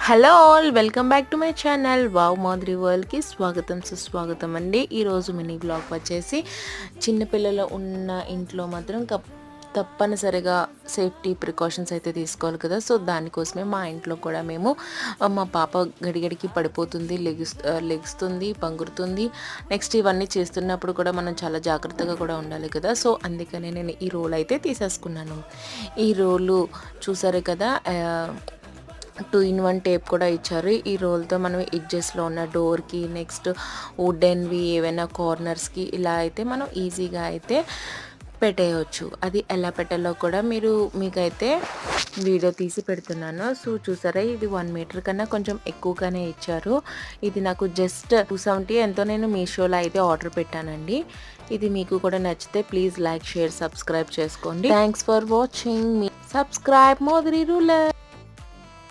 Hello all, welcome back to my channel wow Madhuri వరల్డ్కి స్వాగతం సుస్వాగతం అండి. ఈరోజు మినీ బ్లాగ్ వచ్చేసి చిన్నపిల్లలు ఉన్న ఇంట్లో మాత్రం తప్పనిసరిగా సేఫ్టీ ప్రికాషన్స్ అయితే తీసుకోవాలి కదా. సో దానికోసమే మా ఇంట్లో కూడా మేము మా పాప గడిగడికి పడిపోతుంది, లెగుస్తుంది, పంగురుతుంది. నెక్స్ట్ ఇవన్నీ చేస్తున్నప్పుడు కూడా మనం చాలా జాగ్రత్తగా కూడా ఉండాలి కదా. సో అందుకనే నేను ఈ రోల్ అయితే తీసేసుకున్నాను. ఈ రోలు చూసారు కదా, 2-in-1 టేప్ కూడా ఇచ్చారు. ఈ రోల్తో మనం ఎడ్జెస్లో ఉన్న డోర్కి, నెక్స్ట్ వుడెన్వి ఏవైనా కార్నర్స్కి ఇలా అయితే మనం ఈజీగా అయితే పెట్టేయచ్చు. అది ఎలా పెట్టాలో కూడా మీకైతే వీడియో తీసి పెడుతున్నాను. సో చూసారా, ఇది 1 మీటర్ కన్నా కొంచెం ఎక్కువగానే ఇచ్చారు. ఇది నాకు జస్ట్ 270 ఎంతో నేను మీషోలో అయితే ఆర్డర్ పెట్టానండి. ఇది మీకు కూడా నచ్చితే ప్లీజ్ లైక్, షేర్, సబ్స్క్రైబ్ చేసుకోండి. Thanks for watching. మీ సబ్స్క్రైబ్ మాధురి రూలర్.